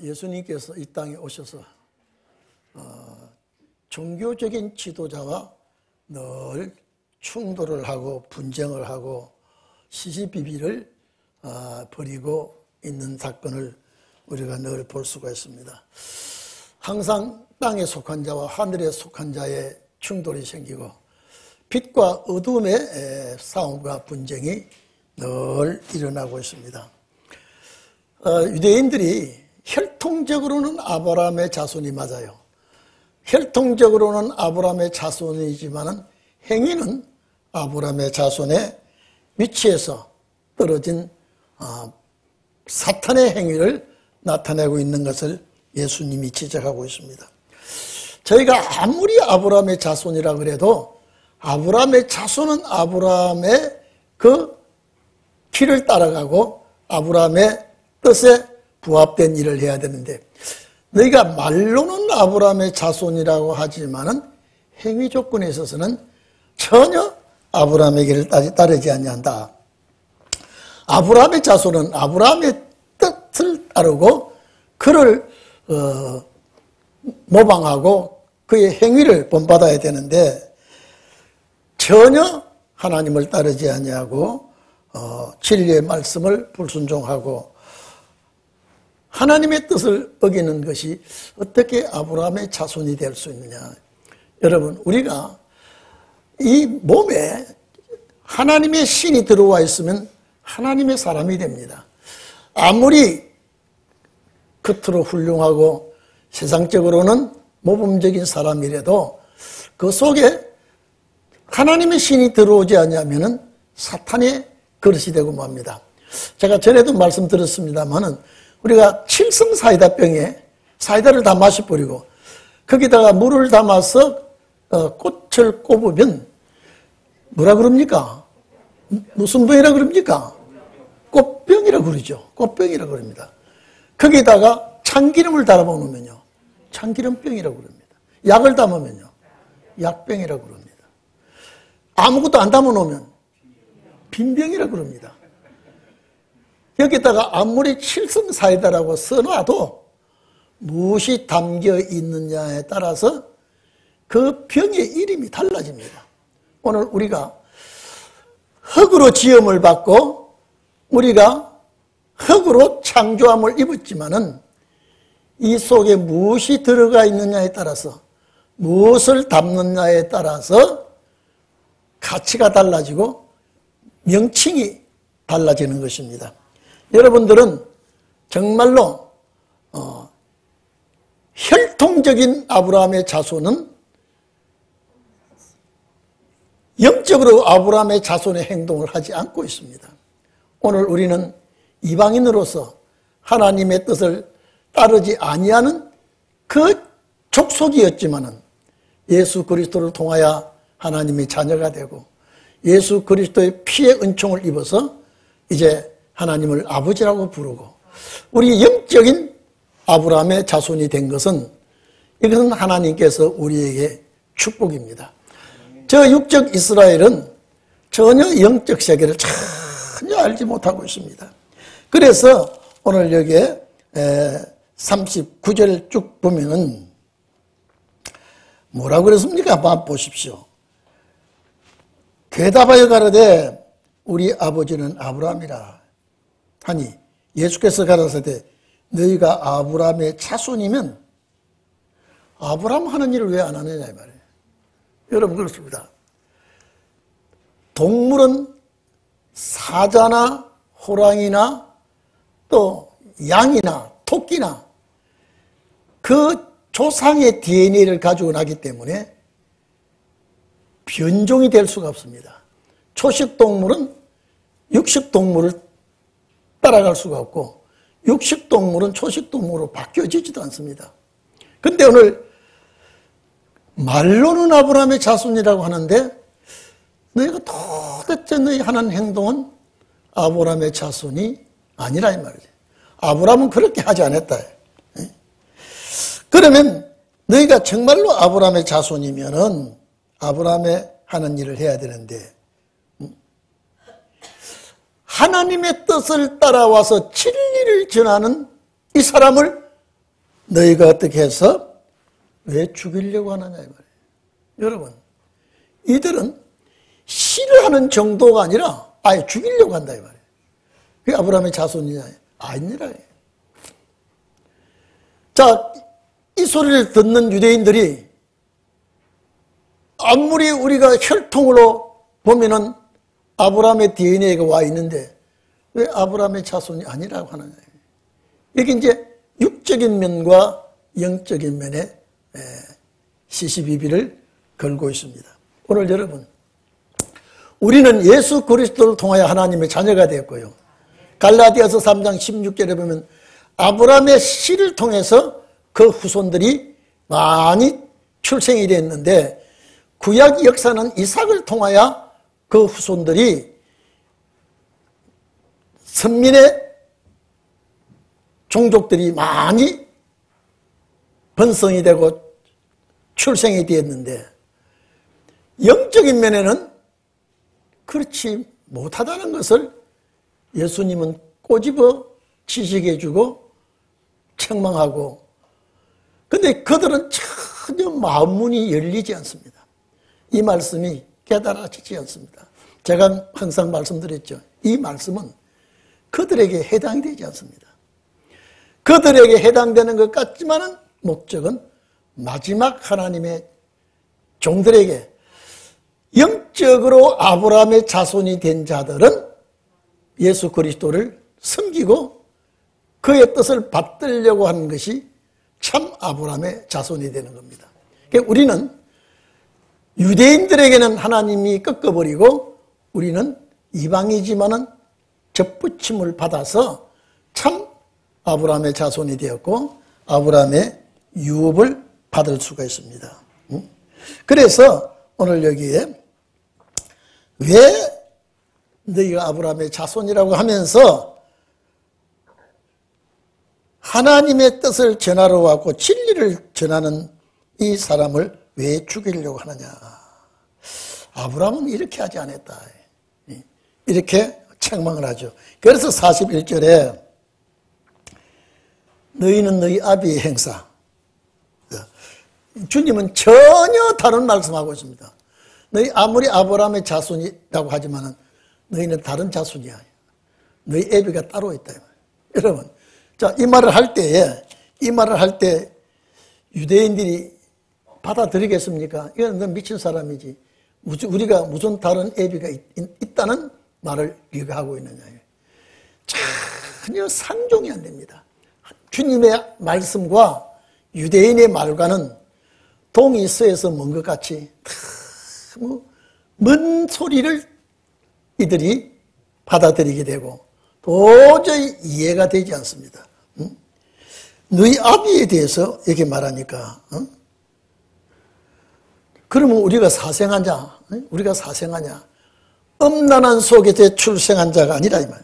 예수님께서 이 땅에 오셔서 종교적인 지도자와 늘 충돌을 하고 분쟁을 하고 시시비비를 벌이고 있는 사건을 우리가 늘 볼 수가 있습니다. 항상 땅에 속한 자와 하늘에 속한 자의 충돌이 생기고 빛과 어둠의 싸움과 분쟁이 늘 일어나고 있습니다. 유대인들이 혈통적으로는 아브라함의 자손이 맞아요. 혈통적으로는 아브라함의 자손이지만 행위는 아브라함의 자손의 위치에서 떨어진 사탄의 행위를 나타내고 있는 것을 예수님이 지적하고 있습니다. 저희가 아무리 아브라함의 자손이라 그래도 아브라함의 자손은 아브라함의 그 길을 따라가고 아브라함의 뜻에 부합된 일을 해야 되는데, 너희가 말로는 아브라함의 자손이라고 하지만은 행위 조건에 있어서는 전혀 아브라함의 길을 따르지 아니한다. 아브라함의 자손은 아브라함의 뜻을 따르고 그를 모방하고 그의 행위를 본받아야 되는데, 전혀 하나님을 따르지 아니하고 진리의 말씀을 불순종하고 하나님의 뜻을 어기는 것이 어떻게 아브라함의 자손이 될 수 있느냐. 여러분, 우리가 이 몸에 하나님의 신이 들어와 있으면 하나님의 사람이 됩니다. 아무리 겉으로 훌륭하고 세상적으로는 모범적인 사람이라도 그 속에 하나님의 신이 들어오지 않으면은 사탄의 그릇이 되고 맙니다. 제가 전에도 말씀드렸습니다만은 우리가 칠성 사이다병에 사이다를 다 마셔버리고 거기다가 물을 담아서 꽃을 꼽으면 뭐라 그럽니까? 무슨 병이라 그럽니까? 꽃병이라 그러죠. 꽃병이라 그럽니다. 거기다가 참기름을 달아 놓으면요, 참기름병이라고 그럽니다. 약을 담으면요, 약병이라고 그럽니다. 아무것도 안 담아 놓으면 빈병이라고 그럽니다. 여기다가 아무리 칠성사이다라고 써놔도 무엇이 담겨 있느냐에 따라서 그 병의 이름이 달라집니다. 오늘 우리가 흙으로 지음을 받고 우리가 흙으로 창조함을 입었지만은 이 속에 무엇이 들어가 있느냐에 따라서, 무엇을 담느냐에 따라서 가치가 달라지고 명칭이 달라지는 것입니다. 여러분들은 정말로 혈통적인 아브라함의 자손은 영적으로 아브라함의 자손의 행동을 하지 않고 있습니다. 오늘 우리는 이방인으로서 하나님의 뜻을 따르지 아니하는 그 족속이었지만은 예수 그리스도를 통하여 하나님의 자녀가 되고 예수 그리스도의 피의 은총을 입어서 이제 하나님을 아버지라고 부르고 우리 영적인 아브라함의 자손이 된 것은, 이것은 하나님께서 우리에게 축복입니다. 저 육적 이스라엘은 전혀 영적 세계를 전혀 알지 못하고 있습니다. 그래서 오늘 여기에 39절 쭉 보면은 뭐라고 그랬습니까? 보십시오. 대답하여 가로되 우리 아버지는 아브라함이라 하니 예수께서 가라사대 너희가 아브라함의 자손이면 아브라함 하는 일을 왜 안 하느냐 이 말이에요. 여러분, 그렇습니다. 동물은 사자나 호랑이나 또 양이나 토끼나 그 조상의 DNA를 가지고 나기 때문에 변종이 될 수가 없습니다. 초식동물은 육식동물을 따라갈 수가 없고 육식동물은 초식동물로 바뀌어지지도 않습니다. 근데 오늘 말로는 아브라함의 자손이라고 하는데 너희가 도대체 너희 하는 행동은 아브라함의 자손이 아니라 이 말이지. 아브라함은 그렇게 하지 않았다. 그러면 너희가 정말로 아브라함의 자손이면은 아브라함의 하는 일을 해야 되는데, 하나님의 뜻을 따라와서 진리를 전하는 이 사람을 너희가 어떻게 해서 왜 죽이려고 하느냐 이 말이에요. 여러분, 이들은 싫어하는 정도가 아니라 아예 죽이려고 한다 이 말이에요. 그게 아브라함의 자손이냐? 아니라. 자, 이 소리를 듣는 유대인들이 아무리 우리가 혈통으로 보면은 아브라함의 DNA가 와 있는데 왜 아브라함의 자손이 아니라고 하느냐. 이게 이제 육적인 면과 영적인 면에 시시비비를 걸고 있습니다. 오늘 여러분, 우리는 예수 그리스도를 통하여 하나님의 자녀가 되었고요. 갈라디아서 3장 16절에 보면 아브라함의 씨를 통해서 그 후손들이 많이 출생이 됐는데 구약 역사는 이삭을 통하여 그 후손들이 선민의 종족들이 많이 번성이 되고 출생이 되었는데 영적인 면에는 그렇지 못하다는 것을 예수님은 꼬집어 지식해 주고 책망하고, 근데 그들은 전혀 마음문이 열리지 않습니다. 이 말씀이 깨달아지지 않습니다. 제가 항상 말씀드렸죠. 이 말씀은 그들에게 해당이 되지 않습니다. 그들에게 해당되는 것 같지만은 목적은 마지막 하나님의 종들에게, 영적으로 아브라함의 자손이 된 자들은 예수 그리스도를 섬기고 그의 뜻을 받들려고 하는 것이 참 아브라함의 자손이 되는 겁니다. 그러니까 우리는 유대인들에게는 하나님이 꺾어버리고 우리는 이방이지만은 접붙임을 받아서 참 아브라함의 자손이 되었고 아브라함의 유업을 받을 수가 있습니다. 그래서 오늘 여기에 왜 너희가 아브라함의 자손이라고 하면서 하나님의 뜻을 전하러 왔고 진리를 전하는 이 사람을 왜 죽이려고 하느냐. 아브라함은 이렇게 하지 않았다. 이렇게 책망을 하죠. 그래서 41절에 너희는 너희 아비의 행사. 주님은 전혀 다른 말씀하고 있습니다. 너희 아무리 아브라함의 자손이라고 하지만 너희는 다른 자손이야. 너희 애비가 따로 있다. 여러분, 자, 이 말을 할 때 유대인들이 받아들이겠습니까? 이건 너 미친 사람이지. 우리가 무슨 다른 애비가 있다는 말을 우리가 하고 있느냐. 전혀 상종이 안 됩니다. 주님의 말씀과 유대인의 말과는 동이 서에서 먼 것 같이 먼 소리를 이들이 받아들이게 되고 도저히 이해가 되지 않습니다. 너희 아비에 대해서 이렇게 말하니까 그러면 우리가 사생하냐? 우리가 사생하냐? 엄난한 속에서 출생한 자가 아니라 이 말.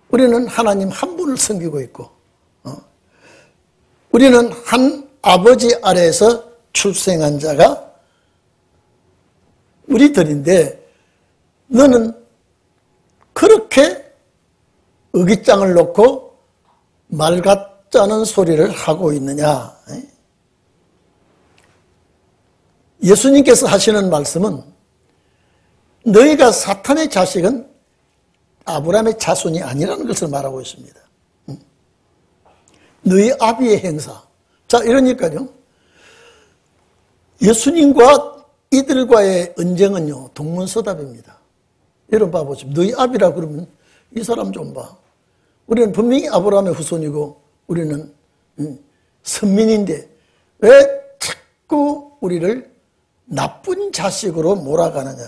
우리는 하나님 한 분을 섬기고 있고 우리는 한 아버지 아래에서 출생한 자가 우리들인데 너는 그렇게 의기장을 놓고 말 같지 않은 소리를 하고 있느냐. 예수님께서 하시는 말씀은 너희가 사탄의 자식은 아브라함의 자손이 아니라는 것을 말하고 있습니다. 너희 아비의 행사. 자, 이러니까요. 예수님과 이들과의 언쟁은요, 동문서답입니다. 여러분 봐보십시오. 너희 아비라 그러면 이 사람 좀 봐. 우리는 분명히 아브라함의 후손이고 우리는 선민인데 왜 자꾸 우리를 나쁜 자식으로 몰아가느냐.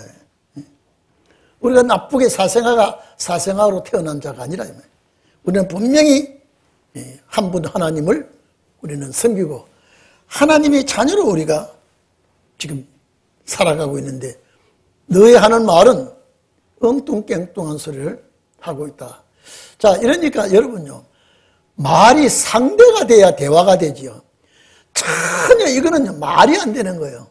우리가 나쁘게 사생아로 태어난 자가 아니라 우리는 분명히 한 분 하나님을 우리는 섬기고 하나님의 자녀로 우리가 지금 살아가고 있는데 너희 하는 말은 엉뚱깽뚱한 소리를 하고 있다. 자, 이러니까 여러분요, 말이 상대가 돼야 대화가 되지요. 전혀 이거는 말이 안 되는 거예요.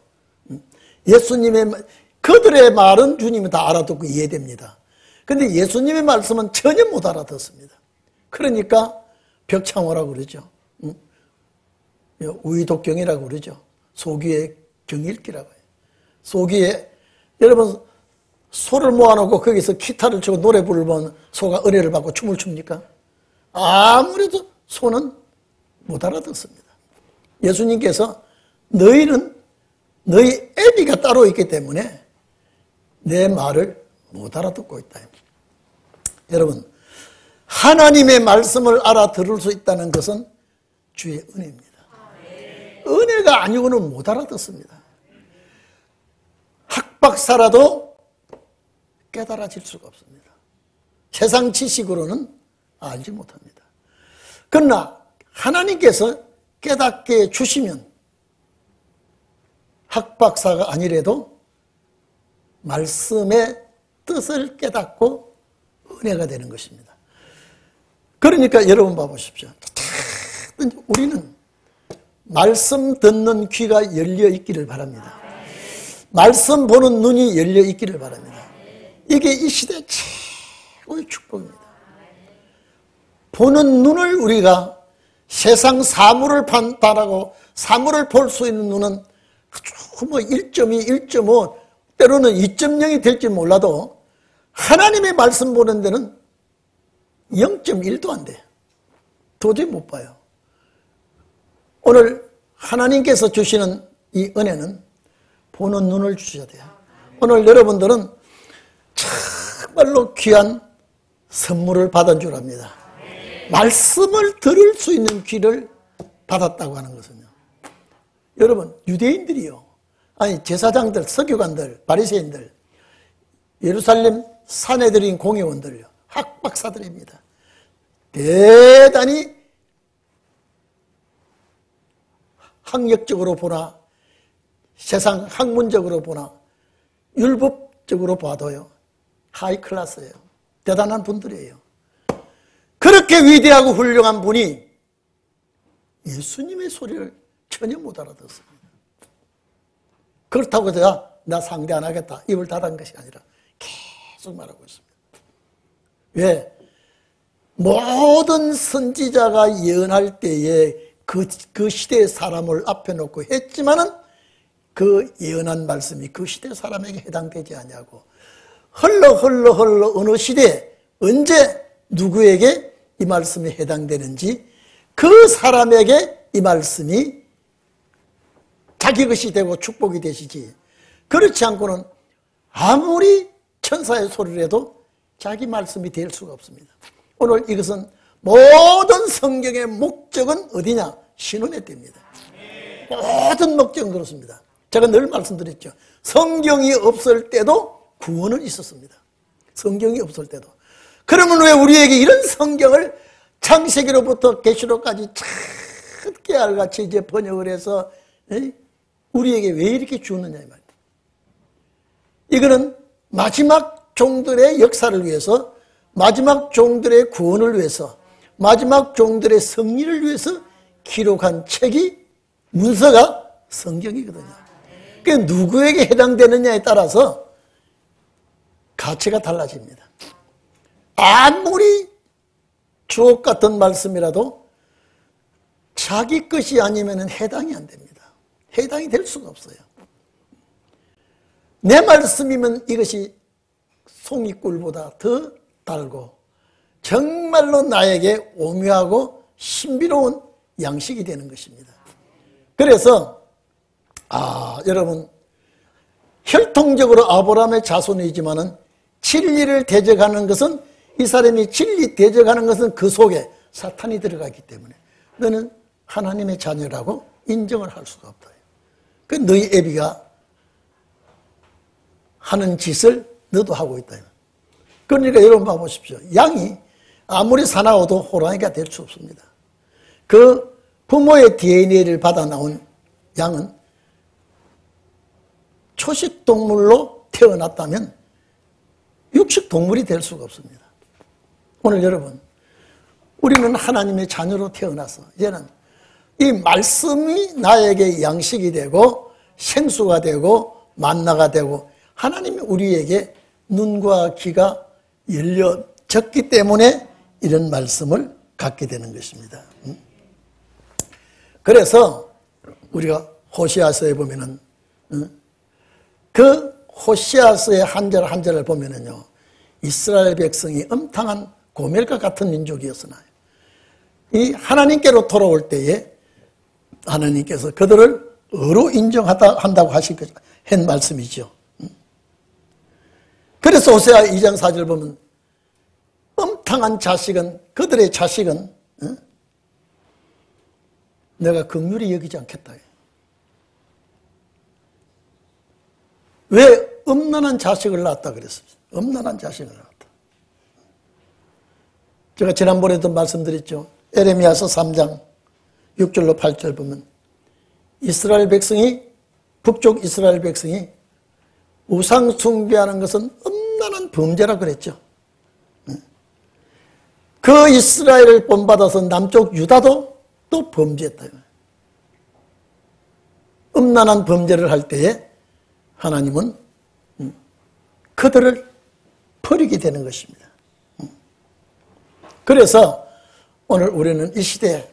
예수님의 그들의 말은 주님이 다 알아듣고 이해됩니다. 그런데 예수님의 말씀은 전혀 못 알아듣습니다. 그러니까 벽창호라고 그러죠. 우의독경이라고 그러죠. 소귀의 경읽기라고 해요. 소귀에, 여러분, 소를 모아놓고 거기서 기타를 치고 노래 부르면 소가 은혜를 받고 춤을 춥니까? 아무래도 소는 못 알아듣습니다. 예수님께서 너희는 너희 애비가 따로 있기 때문에 내 말을 못 알아듣고 있다. 여러분, 하나님의 말씀을 알아들을 수 있다는 것은 주의 은혜입니다. 은혜가 아니고는 못 알아듣습니다. 학박사라도 깨달아질 수가 없습니다. 세상 지식으로는 알지 못합니다. 그러나 하나님께서 깨닫게 주시면 학박사가 아니래도 말씀의 뜻을 깨닫고 은혜가 되는 것입니다. 그러니까 여러분 봐보십시오. 우리는 말씀 듣는 귀가 열려 있기를 바랍니다. 말씀 보는 눈이 열려 있기를 바랍니다. 이게 이 시대의 최고의 축복입니다. 보는 눈을 우리가 세상 사물을 판단하고 사물을 볼 수 있는 눈은 아주 1.2, 1.5 때로는 2.0이 될지 몰라도 하나님의 말씀 보는 데는 0.1도 안 돼요. 도저히 못 봐요. 오늘 하나님께서 주시는 이 은혜는 보는 눈을 주셔야 돼요. 오늘 여러분들은 정말로 귀한 선물을 받은 줄 압니다. 말씀을 들을 수 있는 귀를 받았다고 하는 것은요. 여러분, 유대인들이요. 아니, 제사장들, 서기관들, 바리새인들, 예루살렘 산헤드린 공회원들요. 학박사들입니다. 대단히 학력적으로 보나 세상 학문적으로 보나 율법적으로 봐도요. 하이 클래스예요. 대단한 분들이에요. 그렇게 위대하고 훌륭한 분이 예수님의 소리를 전혀 못 알아듣습니다. 그렇다고 해서 나 상대 안 하겠다. 입을 닫은 것이 아니라 계속 말하고 있습니다. 왜? 모든 선지자가 예언할 때에 그 시대의 사람을 앞에 놓고 했지만은 그 예언한 말씀이 그 시대 사람에게 해당되지 않냐고. 흘러 어느 시대에 언제 누구에게 이 말씀이 해당되는지 그 사람에게 이 말씀이 자기 것이 되고 축복이 되시지, 그렇지 않고는 아무리 천사의 소리를 해도 자기 말씀이 될 수가 없습니다. 오늘 이것은 모든 성경의 목적은 어디냐? 신원의 때입니다. 모든 목적은 그렇습니다. 제가 늘 말씀드렸죠. 성경이 없을 때도 구원은 있었습니다. 성경이 없을 때도. 그러면 왜 우리에게 이런 성경을 창세기로부터 계시록까지 깨알같이 이제 번역을 해서 우리에게 왜 이렇게 주었느냐 이 말이에요. 이거는 마지막 종들의 역사를 위해서, 마지막 종들의 구원을 위해서, 마지막 종들의 승리를 위해서 기록한 책이, 문서가 성경이거든요. 그게 누구에게 해당되느냐에 따라서 가치가 달라집니다. 아무리 주옥 같은 말씀이라도 자기 것이 아니면 해당이 안 됩니다. 해당이 될 수가 없어요. 내 말씀이면 이것이 송이꿀보다 더 달고 정말로 나에게 오묘하고 신비로운 양식이 되는 것입니다. 그래서 여러분, 혈통적으로 아브라함의 자손이지만은 진리를 대적하는 것은, 이 사람이 진리 대적하는 것은 그 속에 사탄이 들어가기 때문에 너는 하나님의 자녀라고 인정을 할 수가 없다. 그 너희 애비가 하는 짓을 너도 하고 있다. 그러니까 여러분 봐보십시오. 양이 아무리 사나워도 호랑이가 될 수 없습니다. 그 부모의 DNA를 받아 나온 양은 초식동물로 태어났다면 육식동물이 될 수가 없습니다. 오늘 여러분, 우리는 하나님의 자녀로 태어나서 이제는 이 말씀이 나에게 양식이 되고 생수가 되고 만나가 되고, 하나님이 우리에게 눈과 귀가 열려졌기 때문에 이런 말씀을 갖게 되는 것입니다. 그래서 우리가 호시아서에 보면은 그 호시아서의 한 절 한 절을 보면은요, 이스라엘 백성이 엄탕한 고멜과 같은 민족이었으나 이 하나님께로 돌아올 때에 하나님께서 그들을 의로 인정한다고 한 말씀이죠. 그래서 호세아 2장 4절 보면 엄탕한 자식은, 그들의 자식은 내가 긍휼히 여기지 않겠다. 왜 음란한 자식을 낳았다 그랬습니다. 음란한 자식을 낳았다. 제가 지난번에도 말씀드렸죠. 에레미야서 3장 6절로 8절 보면 이스라엘 백성이, 북쪽 이스라엘 백성이 우상 숭배하는 것은 음란한 범죄라 그랬죠. 그 이스라엘을 본받아서 남쪽 유다도 또 범죄했다. 음란한 범죄를 할 때에 하나님은 그들을 버리게 되는 것입니다. 그래서 오늘 우리는 이 시대에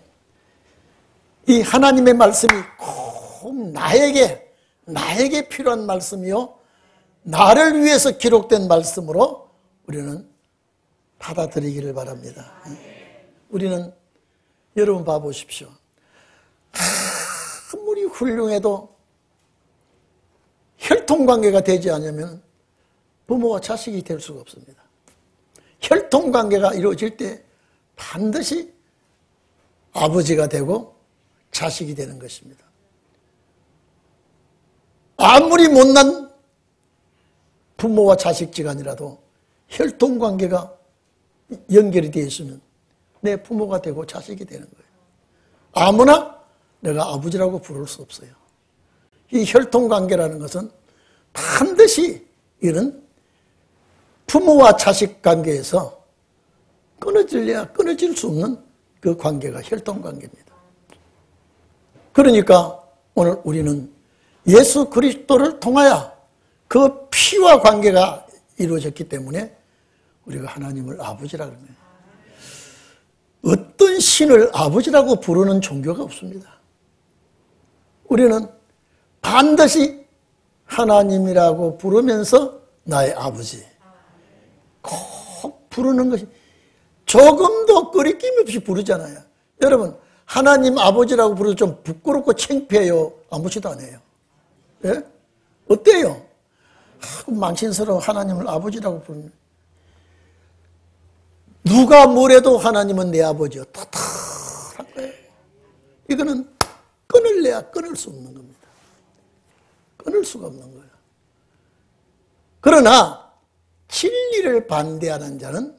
이 하나님의 말씀이 꼭 나에게 필요한 말씀이요, 나를 위해서 기록된 말씀으로 우리는 받아들이기를 바랍니다. 우리는, 여러분 봐보십시오. 아무리 훌륭해도 혈통관계가 되지 않으면 부모와 자식이 될 수가 없습니다. 혈통관계가 이루어질 때 반드시 아버지가 되고 자식이 되는 것입니다. 아무리 못난 부모와 자식지간이라도 혈통관계가 연결이 되어 있으면 내 부모가 되고 자식이 되는 거예요. 아무나 내가 아버지라고 부를 수 없어요. 이 혈통관계라는 것은 반드시 이런 부모와 자식 관계에서 끊어질래야 끊어질 수 없는 그 관계가 혈통관계입니다. 그러니까 오늘 우리는 예수 그리스도를 통하여 그 피와 관계가 이루어졌기 때문에 우리가 하나님을 아버지라고 합니다. 어떤 신을 아버지라고 부르는 종교가 없습니다. 우리는 반드시 하나님이라고 부르면서 나의 아버지 꼭 부르는 것이, 조금도 거리낌 없이 부르잖아요. 여러분, 하나님 아버지라고 부르면 좀 부끄럽고 창피해요? 아무렇지도 않아요. 예? 어때요? 망신스러워. 하나님을 아버지라고 부르면. 누가 뭐래도 하나님은 내 아버지요. 탁탁한 거예요. 이거는 끊을래야 끊을 수 없는 겁니다. 끊을 수가 없는 거예요. 그러나 진리를 반대하는 자는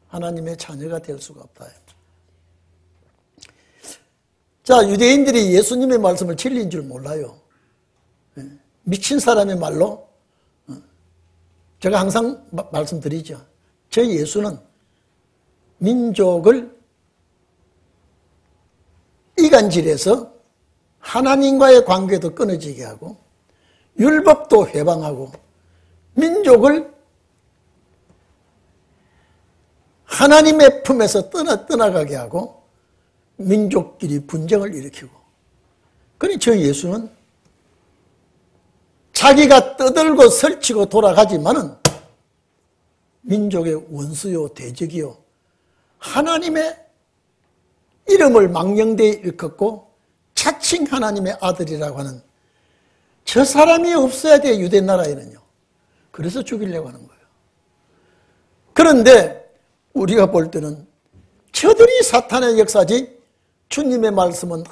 하나님의 자녀가 될 수가 없다. 자, 유대인들이 예수님의 말씀을 진리인 줄 몰라요. 미친 사람의 말로, 제가 항상 말씀드리죠. 저 예수는 민족을 이간질해서 하나님과의 관계도 끊어지게 하고 율법도 회방하고 민족을 하나님의 품에서 떠나가게 하고 민족끼리 분쟁을 일으키고, 그러니 저 예수는 자기가 떠들고 설치고 돌아가지만은 민족의 원수요 대적이요 하나님의 이름을 망령되이 일컫고 자칭 하나님의 아들이라고 하는 저 사람이 없어야 돼, 유대 나라에는요. 그래서 죽이려고 하는 거예요. 그런데 우리가 볼 때는 저들이 사탄의 역사지 주님의 말씀은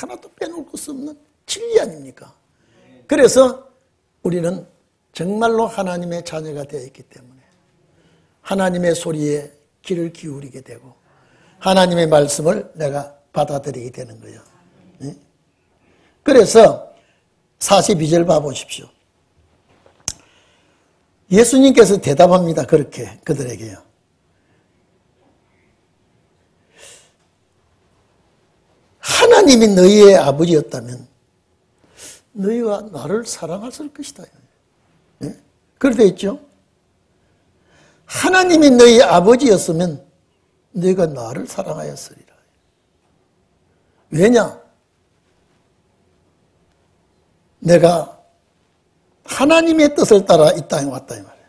하나도 빼놓을 수 없는 진리 아닙니까? 그래서 우리는 정말로 하나님의 자녀가 되어 있기 때문에 하나님의 소리에 귀를 기울이게 되고 하나님의 말씀을 내가 받아들이게 되는 거예요. 그래서 42절 봐보십시오. 예수님께서 대답합니다. 그렇게 그들에게요. 하나님이 너희의 아버지였다면 너희가 나를 사랑했을 것이다. 그렇게 되어 있죠. 하나님이 너희 아버지였으면 너희가 나를 사랑하였으리라. 왜냐? 내가 하나님의 뜻을 따라 이 땅에 왔다 이 말이에요.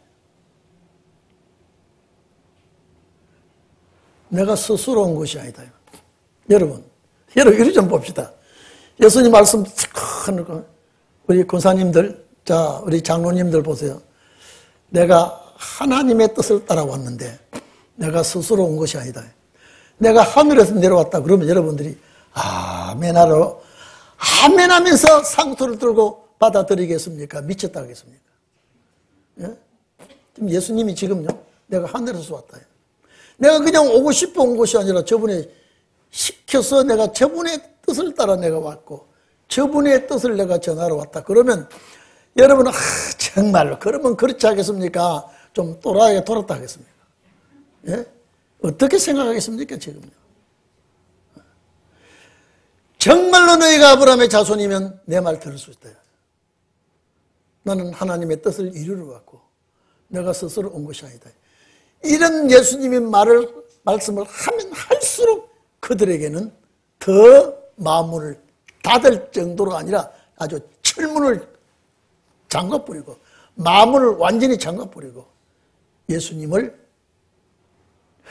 내가 스스로 온 것이 아니다. 여러분 이리 좀 봅시다. 예수님 말씀 우리 권사님들, 자 우리 장로님들 보세요. 내가 하나님의 뜻을 따라왔는데 내가 스스로 온 것이 아니다. 내가 하늘에서 내려왔다. 그러면 여러분들이 아멘하러 아멘하면서 상투를 들고 받아들이겠습니까? 미쳤다 하겠습니까? 예? 지금 예수님이 지금요, 내가 하늘에서 왔다. 내가 그냥 오고 싶어 온 것이 아니라 저분이 시켜서 내가 저분의 뜻을 따라 내가 왔고 저분의 뜻을 내가 전하러 왔다. 그러면 여러분은 정말로 그러면 그렇지 하겠습니까? 좀 또라이가 돌았다 하겠습니까? 예? 어떻게 생각하겠습니까? 지금요. 정말로 너희가 아브라함의 자손이면 내 말 들을 수 있다. 나는 하나님의 뜻을 이루러 왔고 내가 스스로 온 것이 아니다. 이런 예수님의 말씀을 하면 할수록 그들에게는 더 마음을 닫을 정도로 아니라 아주 철문을 잠가버리고 마음을 완전히 잠가버리고 예수님을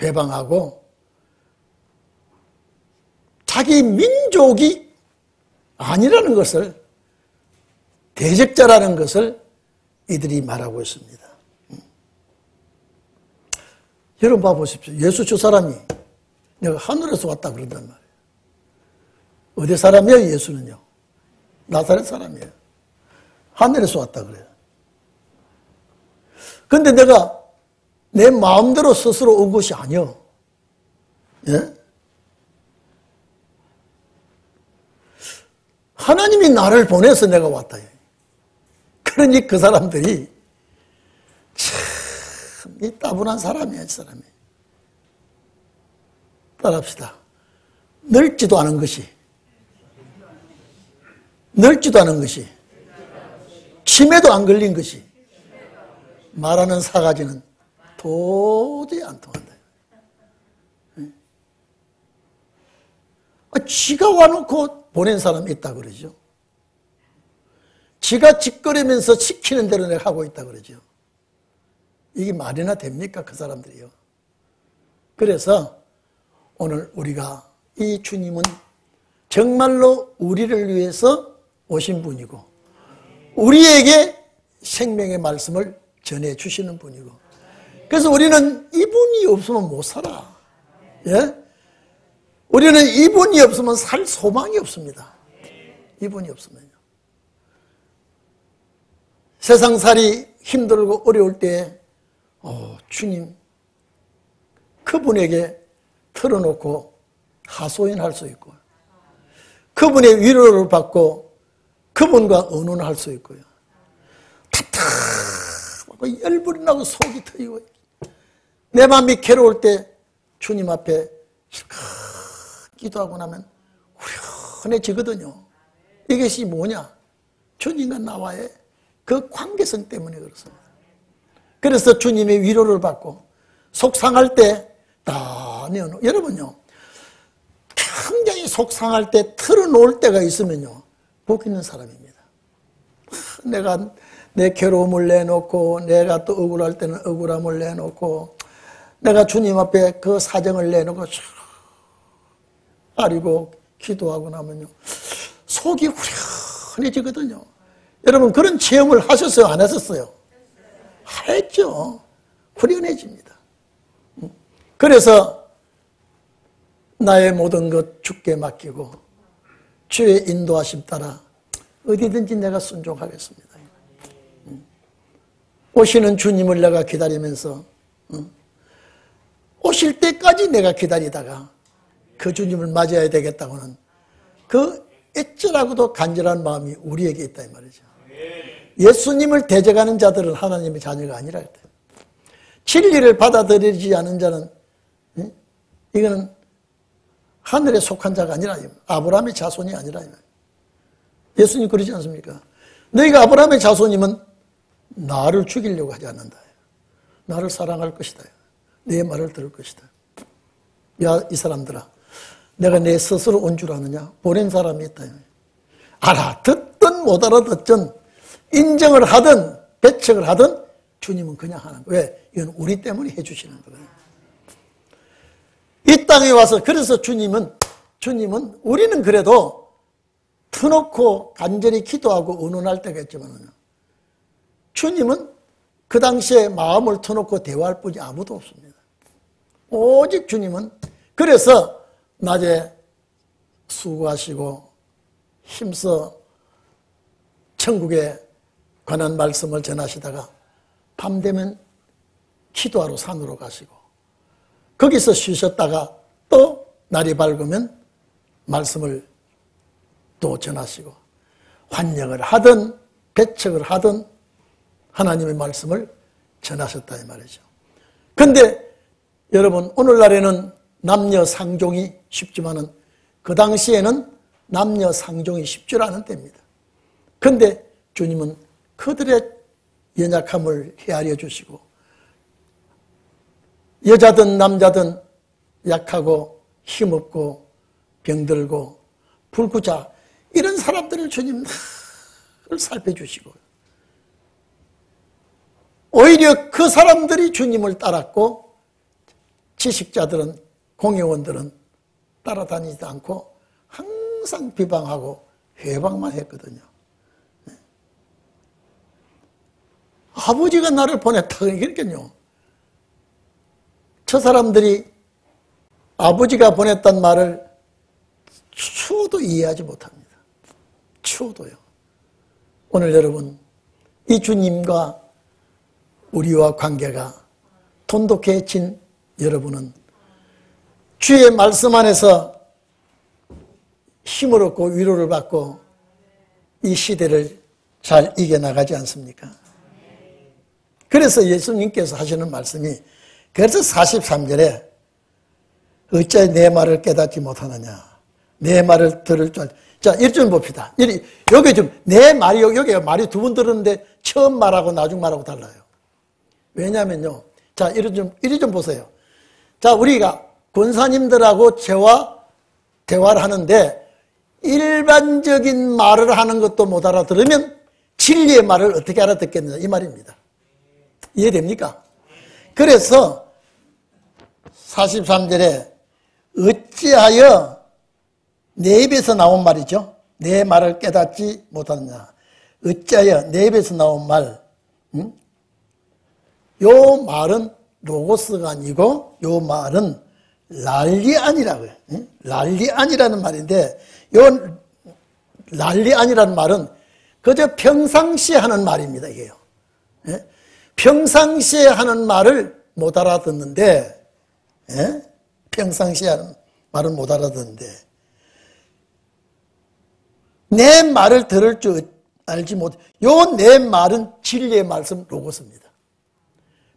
회방하고 자기 민족이 아니라는 것을, 대적자라는 것을 이들이 말하고 있습니다. 여러분 봐보십시오. 예수 저 사람이 내가 하늘에서 왔다 그런단 말이에요. 어디 사람이에요? 예수는요. 나사렛 사람이에요. 하늘에서 왔다 그래요. 근데 내가 내 마음대로 스스로 온 것이 아니요. 예? 하나님이 나를 보내서 내가 왔다. 그러니 그 사람들이 참 이 따분한 사람이야, 이 사람이. 따라합시다. 넓지도 않은 것이, 넓지도 않은 것이, 치매도 안 걸린 것이, 말하는 사가지는 도저히 안 통한다. 지가 와놓고 보낸 사람이 있다 그러죠. 지가 짓거리면서 시키는 대로 내가 하고 있다 그러죠. 이게 말이나 됩니까? 그 사람들이요. 그래서 오늘 우리가 이 주님은 정말로 우리를 위해서 오신 분이고 우리에게 생명의 말씀을 전해주시는 분이고 그래서 우리는 이분이 없으면 못 살아. 예? 우리는 이분이 없으면 살 소망이 없습니다. 이분이 없으면요. 세상살이 힘들고 어려울 때 주님 그분에게 털어놓고 하소연할 수 있고 그분의 위로를 받고 그분과 의논할 수 있고요. 답답하고 열불이 나고 속이 터지고 내 마음이 괴로울 때 주님 앞에 기도하고 나면 후련해지거든요. 이것이 뭐냐? 주님과 나와의 그 관계성 때문에 그렇습니다. 그래서 주님의 위로를 받고 속상할 때 여러분요, 굉장히 속상할 때 털어놓을 때가 있으면요, 복 있는 사람입니다. 내가 내 괴로움을 내놓고 내가 또 억울할 때는 억울함을 내놓고 내가 주님 앞에 그 사정을 내놓고 아리고 기도하고 나면요 속이 후련해지거든요. 여러분 그런 체험을 하셨어요? 안 하셨어요? 했죠. 후련해집니다. 그래서 나의 모든 것 주께 맡기고 주의 인도하심 따라 어디든지 내가 순종하겠습니다. 오시는 주님을 내가 기다리면서 오실 때까지 내가 기다리다가 그 주님을 맞이해야 되겠다고는 그 애절하고도 간절한 마음이 우리에게 있다 이 말이죠. 예수님을 대적하는 자들은 하나님의 자녀가 아니라 했대요. 진리를 받아들이지 않은 자는 이거는 하늘에 속한 자가 아니라 아브라함의 자손이 아니라 예수님 그러지 않습니까? 너희가 아브라함의 자손이면 나를 죽이려고 하지 않는다. 나를 사랑할 것이다. 내 말을 들을 것이다. 야, 이 사람들아, 내가 내 스스로 온 줄 아느냐? 보낸 사람이 있다. 알아듣든 못 알아듣든 인정을 하든 배척을 하든 주님은 그냥 하는 거예요. 왜? 이건 우리 때문에 해주시는 거예요. 이 땅에 와서 그래서 주님은 우리는 그래도 터놓고 간절히 기도하고 의논할 때가 있지만 주님은 그 당시에 마음을 터놓고 대화할 분이 아무도 없습니다. 오직 주님은 그래서 낮에 수고하시고 힘써 천국에 관한 말씀을 전하시다가 밤 되면 기도하러 산으로 가시고 거기서 쉬셨다가 또 날이 밝으면 말씀을 또 전하시고 환영을 하든 배척을 하든 하나님의 말씀을 전하셨다 이 말이죠. 그런데 여러분 오늘날에는 남녀 상종이 쉽지만은 그 당시에는 남녀 상종이 쉽지 않은 때입니다. 그런데 주님은 그들의 연약함을 헤아려 주시고 여자든 남자든 약하고 힘없고 병들고 불구자 이런 사람들을 주님 늘 살펴주시고 오히려 그 사람들이 주님을 따랐고 지식자들은 공회원들은 따라다니지 않고 항상 비방하고 회방만 했거든요. 아버지가 나를 보냈다 그러니까요. 저 사람들이 아버지가 보냈단 말을 추호도 이해하지 못합니다. 추호도요. 오늘 여러분 이 주님과 우리와 관계가 돈독해진 여러분은 주의 말씀 안에서 힘을 얻고 위로를 받고 이 시대를 잘 이겨나가지 않습니까? 그래서 예수님께서 하시는 말씀이 그래서 43절에 어찌 내 말을 깨닫지 못하느냐 내 말을 들을 줄 자, 이리 좀 봅시다. 여기 좀 내 말이 여기 말이 두 번 들었는데 처음 말하고 나중 말하고 달라요. 왜냐면요. 자, 이리 좀 보세요. 자, 우리가 권사님들하고 저와 대화를 하는데 일반적인 말을 하는 것도 못 알아들으면 진리의 말을 어떻게 알아듣겠느냐 이 말입니다. 이해됩니까? 그래서 43절에 어찌하여 내 입에서 나온 말이죠. 내 말을 깨닫지 못하느냐. 어찌하여 내 입에서 나온 말. 요 말은 로고스가 아니고 요 말은 랄리안이라고요. 랄리안이라는 말인데 요 랄리안이라는 말은 그저 평상시에 하는 말입니다. 이게요. 평상시에 하는 말을 못 알아듣는데 평상시에 하는 말을 못 알아듣는데 내 말을 들을 줄 알지 못. 요 내 말은 진리의 말씀 로고스입니다.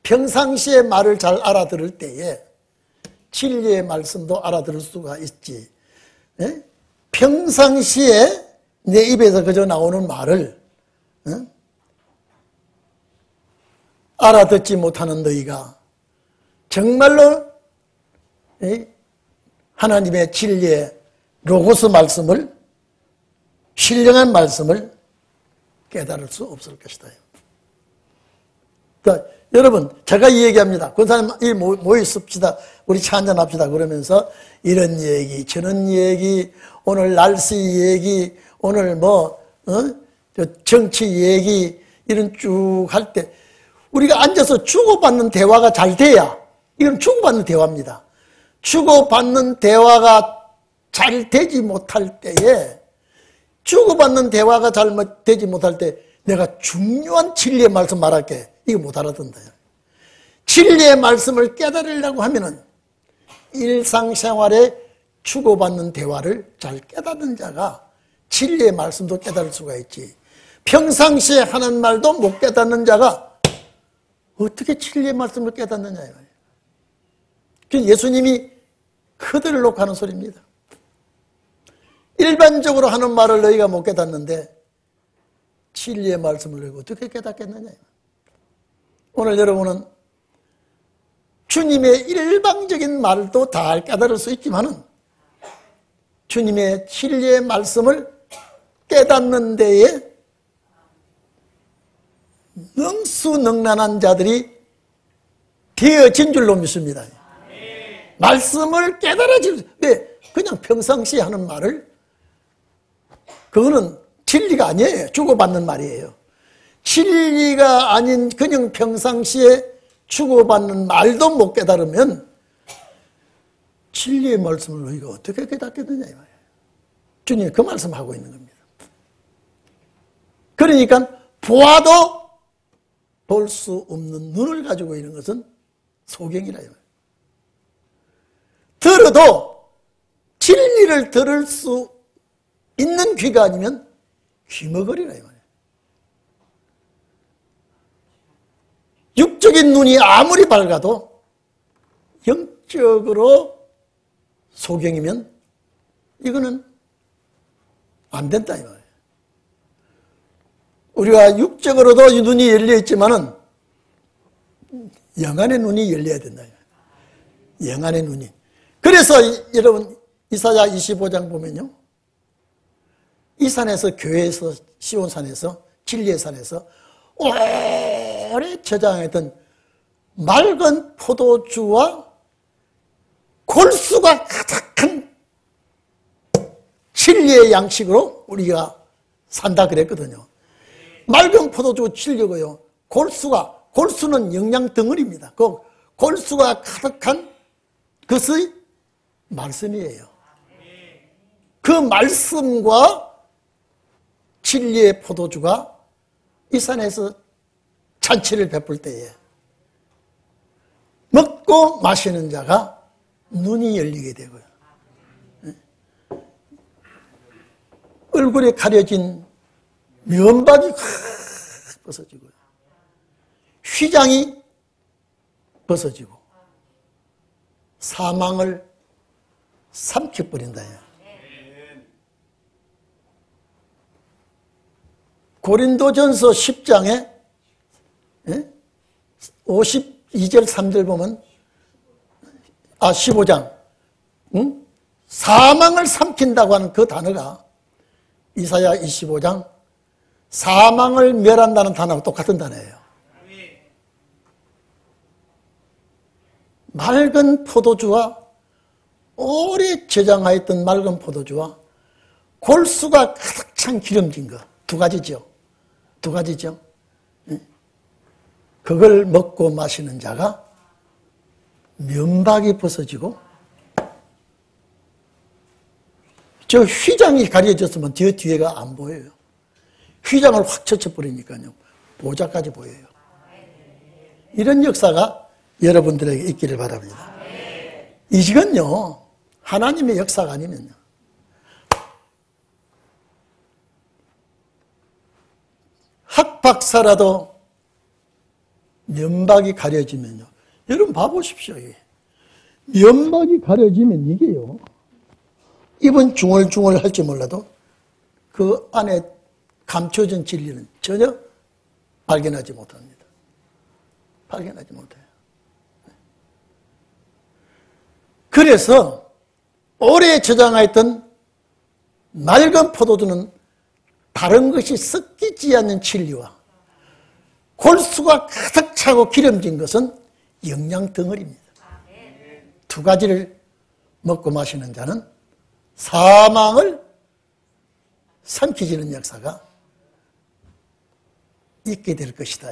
평상시에 말을 잘 알아들을 때에 진리의 말씀도 알아들을 수가 있지. 평상시에 내 입에서 그저 나오는 말을 알아듣지 못하는 너희가 정말로 하나님의 진리의 로고스 말씀을 신령한 말씀을 깨달을 수 없을 것이다. 그러니까 여러분 제가 이 얘기합니다. 권사님 모여 있읍시다. 우리 차 한잔 합시다. 그러면서 이런 얘기 저런 얘기 오늘 날씨 얘기 오늘 정치 얘기 이런 쭉 할 때 우리가 앉아서 주고받는 대화가 잘 돼야 이건 주고받는 대화입니다. 주고받는 대화가 잘 되지 못할 때에 주고받는 대화가 잘 되지 못할 때 내가 중요한 진리의 말씀 말할게. 이거 못 알아듣는다. 진리의 말씀을 깨달으려고 하면은 일상생활에 주고받는 대화를 잘 깨닫는 자가 진리의 말씀도 깨달을 수가 있지. 평상시에 하는 말도 못 깨닫는 자가 어떻게 진리의 말씀을 깨닫느냐. 예수님이 그들을 놓고 하는 소리입니다. 일반적으로 하는 말을 너희가 못 깨닫는데 진리의 말씀을 너희가 어떻게 깨닫겠느냐. 오늘 여러분은 주님의 일방적인 말도 다 깨달을 수 있지만은 주님의 진리의 말씀을 깨닫는 데에 능수능란한 자들이 되어진 줄로 믿습니다. 말씀을 깨달아질, 왜? 그냥 평상시에 하는 말을, 그거는 진리가 아니에요. 주고받는 말이에요. 진리가 아닌 그냥 평상시에 주고받는 말도 못 깨달으면 진리의 말씀을 너희가 어떻게 깨닫겠느냐 이 말이에요. 주님이 그 말씀하고 있는 겁니다. 그러니까 보아도 볼 수 없는 눈을 가지고 있는 것은 소경이라 이 말이에요. 들어도 진리를 들을 수 있는 귀가 아니면 귀머거리라 이 말이에요. 육적인 눈이 아무리 밝아도 영적으로 소경이면 이거는 안 된다 이 말이에요. 우리가 육적으로도 이 눈이 열려 있지만은 영안의 눈이 열려야 된다. 영안의 눈이. 그래서 여러분 이사야 25장 보면요. 이 산에서, 교회에서, 시온산에서, 진리의 산에서 오래 저장했던 맑은 포도주와 골수가 가득한 진리의 양식으로 우리가 산다 그랬거든요. 맑은 포도주 진리고요. 골수는 영양 덩어리입니다. 그 골수가 가득한 것의 말씀이에요. 그 말씀과 진리의 포도주가 이 산에서 잔치를 베풀 때에 먹고 마시는 자가 눈이 열리게 되고요. 얼굴에 가려진 면박이 확 벗어지고요. 휘장이 벗어지고 사망을 삼켜버린다. 고린도전서 10장에 52절 3절 보면 15장 사망을 삼킨다고 하는 그 단어가 이사야 25장 사망을 멸한다는 단어하고 똑같은 단어예요. 맑은 포도주와 오래 저장하였던 맑은 포도주와 골수가 가득 찬 기름진 것 두 가지죠. 두 가지죠. 그걸 먹고 마시는 자가 면박이 벗어지고 저 휘장이 가려졌으면 뒤에가 안 보여요. 휘장을 확 젖혀버리니까요. 보좌까지 보여요. 이런 역사가 여러분들에게 있기를 바랍니다. 이건요. 하나님의 역사가 아니면요. 학박사라도 면박이 가려지면요. 여러분 봐보십시오. 면박이 가려지면 이게요. 입은 중얼중얼 할지 몰라도 그 안에 감춰진 진리는 전혀 발견하지 못합니다. 발견하지 못해요. 그래서 오래 저장하였던 맑은 포도주는 다른 것이 섞이지 않는 진리와 골수가 가득 차고 기름진 것은 영양 덩어리입니다. 두 가지를 먹고 마시는 자는 사망을 삼키지는 역사가 있게 될 것이다.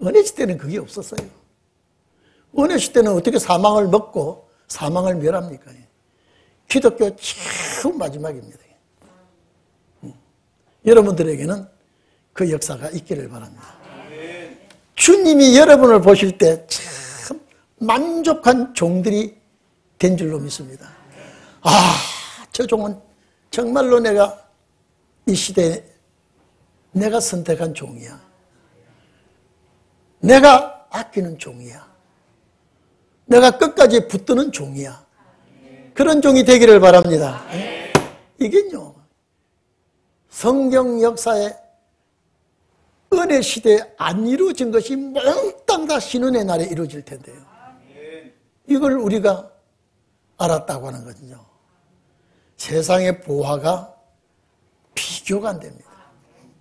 은혜 시대는 그게 없었어요. 은혜 시대는 어떻게 사망을 먹고 사망을 멸합니까? 기독교 최후 마지막입니다. 여러분들에게는 그 역사가 있기를 바랍니다. 주님이 여러분을 보실 때 참 만족한 종들이 된 줄로 믿습니다. 저 종은 정말로 내가 이 시대에 내가 선택한 종이야. 내가 아끼는 종이야. 내가 끝까지 붙드는 종이야. 그런 종이 되기를 바랍니다. 이게요. 성경 역사에 은혜 시대에 안 이루어진 것이 몽땅 다 신은의 날에 이루어질 텐데요. 이걸 우리가 알았다고 하는 거죠. 세상의 보화가 비교가 안 됩니다.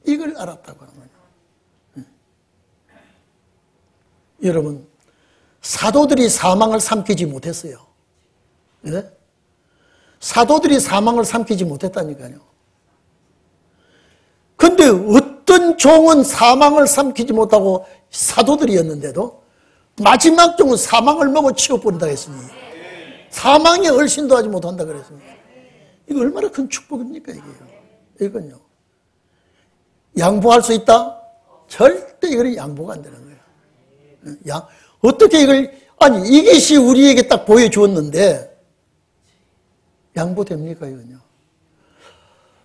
이걸 알았다고 하는 거예요. 여러분, 사도들이 사망을 삼키지 못했어요. 네? 사도들이 사망을 삼키지 못했다니까요. 근데 어떤 종은 사망을 삼키지 못하고 사도들이었는데도 마지막 종은 사망을 먹어 치워버린다 했으니 사망에 얼씬도 하지 못한다 그랬으니 이거 얼마나 큰 축복입니까 이게요. 이건요. 양보할 수 있다? 절대 이거는 양보가 안 되는 거예요. 어떻게 이걸, 아니 이것이 우리에게 딱 보여주었는데 양보됩니까 이건요.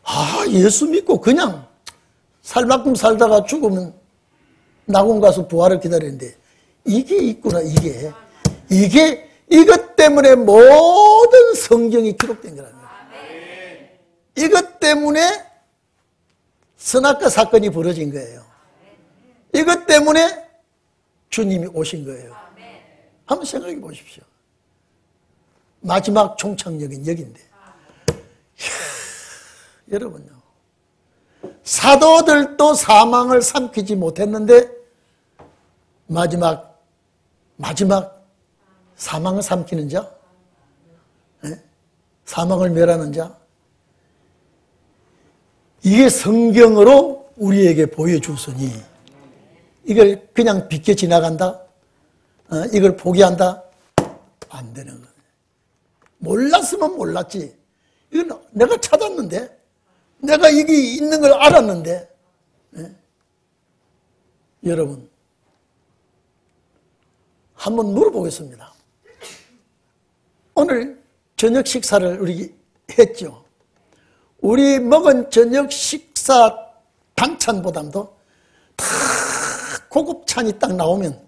아, 예수 믿고 그냥 살만큼 살다가 죽으면 낙원 가서 부활을 기다리는데 이게 있구나. 이것 때문에 모든 성경이 기록된 거라는 거예요. 이것 때문에 선악과 사건이 벌어진 거예요. 이것 때문에 주님이 오신 거예요. 한번 생각해 보십시오. 마지막 총착역인 여기인데 여러분요, 사도들도 사망을 삼키지 못했는데 마지막 사망을 삼키는 자, 사망을 멸하는 자, 이게 성경으로 우리에게 보여주으니 이걸 그냥 비껴 지나간다? 이걸 포기한다? 안 되는 거예요. 몰랐으면 몰랐지. 이건 내가 찾았는데, 내가 이게 있는 걸 알았는데, 여러분, 한번 물어보겠습니다. 오늘 저녁 식사를 우리 했죠. 우리 먹은 저녁 식사 반찬보다도 다 고급 찬이 딱 나오면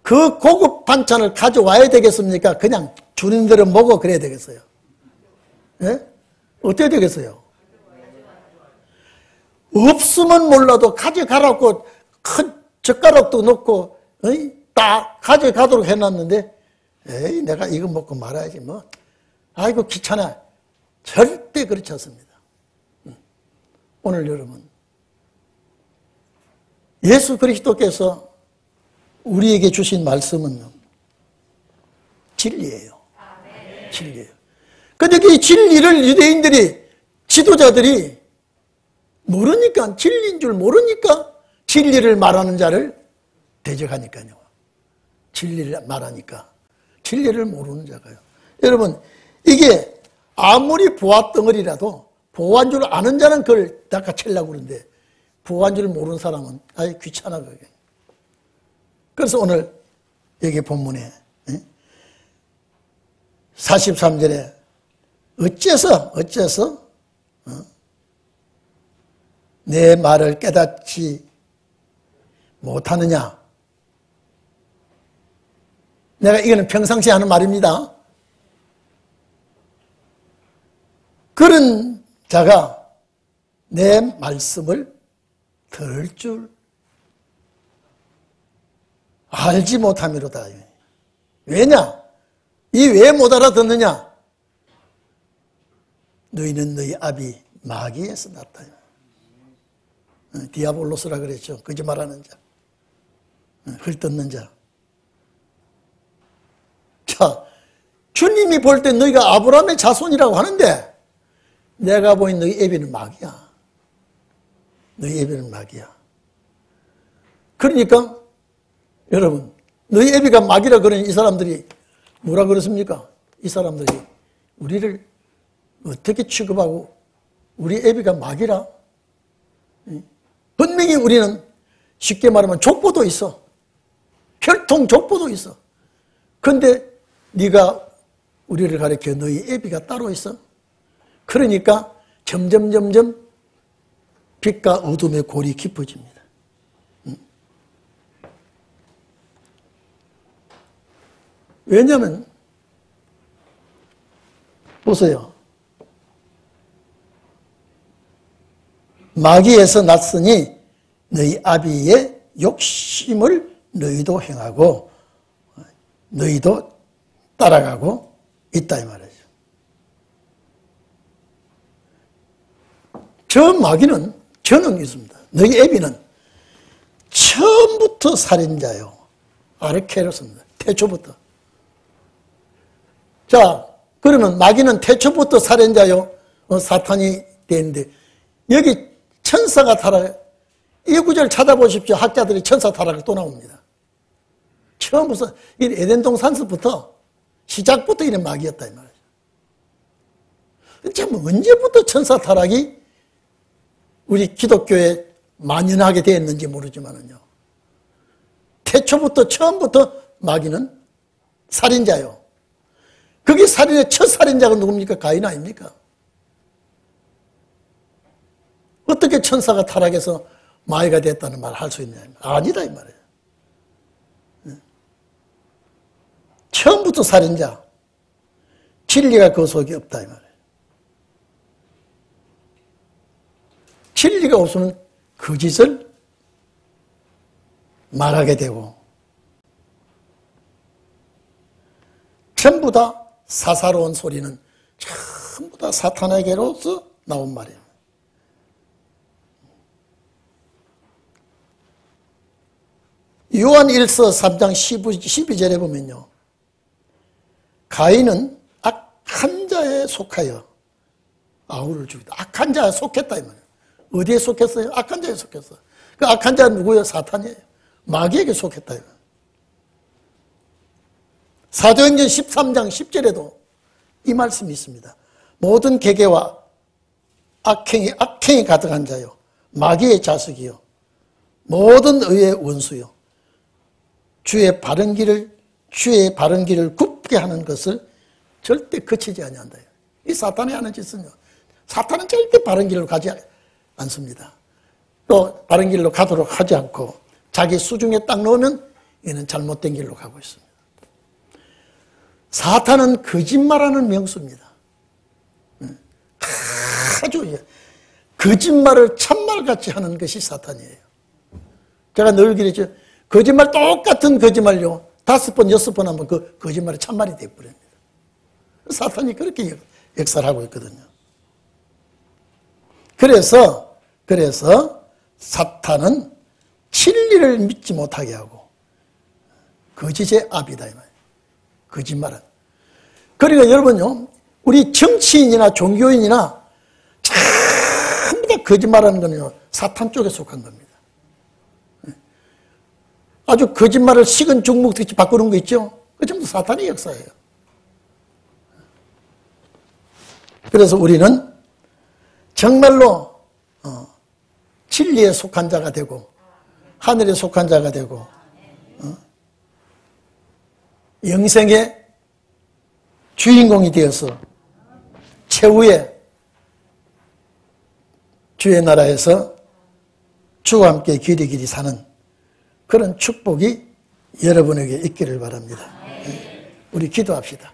그 고급 반찬을 가져와야 되겠습니까? 그냥 주는 대로 먹어 그래야 되겠어요? 예? 어떻게 되겠어요? 없으면 몰라도 가져가라고 큰 젓가락도 넣고 딱 가져가도록 해놨는데 에이 내가 이거 먹고 말아야지 뭐 아이고 귀찮아. 절대 그렇지 않습니다. 오늘 여러분, 예수 그리스도께서 우리에게 주신 말씀은 진리예요. 진리예요. 근데 이 진리를 유대인들이, 지도자들이 모르니까, 진리인 줄 모르니까 진리를 말하는 자를 대적하니까요. 진리를 말하니까. 진리를 모르는 자가요. 여러분, 이게 아무리 보화덩어리라도 보화인 줄 아는 자는 그걸 낚아채려고 그러는데 보화인 줄 모르는 사람은 아예 귀찮아 그게. 그래서 오늘 여기 본문에 43절에 어째서 내 말을 깨닫지 못하느냐. 내가 이거는 평상시에 하는 말입니다. 그런 자가 내 말씀을 들을 줄 알지 못함이로다. 왜냐? 이 왜 못 알아듣느냐? 너희는 너희 아비 마귀에서 났다. 디아볼로스라 그랬죠. 거짓말하는 자, 헐뜯는 자. 자, 주님이 볼 때 너희가 아브라함의 자손이라고 하는데 내가 보인 너희 애비는 마귀야. 너희 애비는 마귀야. 그러니까 여러분, 너희 애비가 마귀라 그러니 이 사람들이 뭐라 그렇습니까? 이 사람들이 우리를 어떻게 취급하고 우리 애비가 마귀라? 분명히 우리는 쉽게 말하면 족보도 있어. 혈통 족보도 있어. 근데 네가 우리를 가리켜 너희 애비가 따로 있어? 그러니까 점점 빛과 어둠의 골이 깊어집니다. 왜냐하면 보세요. 마귀에서 났으니 너희 아비의 욕심을 너희도 행하고 너희도 따라가고 있다 이 말이죠. 저 마귀는 저는 있습니다. 너희 애비는 처음부터 살인자요. 아르케로스입니다. 태초부터. 자, 그러면 마귀는 태초부터 살인자요. 사탄이 되는데 여기 천사가 타락. 이 구절 찾아보십시오. 학자들이 천사 타락이 또 나옵니다. 처음부터 에덴동 산서부터 시작부터 이런 마귀였다 이 말이죠. 참 언제부터 천사 타락이 우리 기독교에 만연하게 되었는지 모르지만은요. 태초부터 처음부터 마귀는 살인자요. 그게 살인의 첫 살인자가 누굽니까? 가인 아닙니까? 어떻게 천사가 타락해서 마귀가 됐다는 말을 할 수 있냐? 아니다 이 말이에요. 처음부터 살인자. 진리가 그 속에 없다 이 말이에요. 진리가 없으면 거짓을 말하게 되고 전부 다 사사로운 소리는 전부 다 사탄에게로서 나온 말이에요. 요한 1서 3장 12절에 보면요. 가인은 악한 자에 속하여 아우를 죽이다. 악한 자에 속했다 이 말이에요. 어디에 속했어요? 악한 자에 속했어요. 그 악한 자는 누구예요? 사탄이에요. 마귀에게 속했다. 사도행전 13장 10절에도 이 말씀이 있습니다. 모든 계계와 악행이 가득한 자요. 마귀의 자식이요. 모든 의의 원수요. 주의 바른 길을 굽게 하는 것을 절대 거치지 아니한다. 이 사탄이 하는 짓은요. 사탄은 절대 바른 길을 가지 않습니다. 또 바른 길로 가도록 하지 않고 자기 수중에 딱 넣으면 얘는 잘못된 길로 가고 있습니다. 사탄은 거짓말하는 명수입니다. 아주 거짓말을 참말같이 하는 것이 사탄이에요. 제가 늘 그랬죠. 거짓말 똑같은 거짓말요. 5번, 6번 하면 그 거짓말이 참말이 되어버립니다. 사탄이 그렇게 역사를 하고 있거든요. 그래서 사탄은 진리를 믿지 못하게 하고 거짓의 압이다 이 말이에요. 거짓말은. 그러니까 여러분요. 우리 정치인이나 종교인이나 전부 다 거짓말하는 거는요. 사탄 쪽에 속한 겁니다. 아주 거짓말을 식은 죽 먹듯이 바꾸는 거 있죠? 그 전부 사탄의 역사예요. 그래서 우리는 정말로 진리에 속한 자가 되고 하늘에 속한 자가 되고 영생의 주인공이 되어서 최후의 주의 나라에서 주와 함께 길이 사는 그런 축복이 여러분에게 있기를 바랍니다. 우리 기도합시다.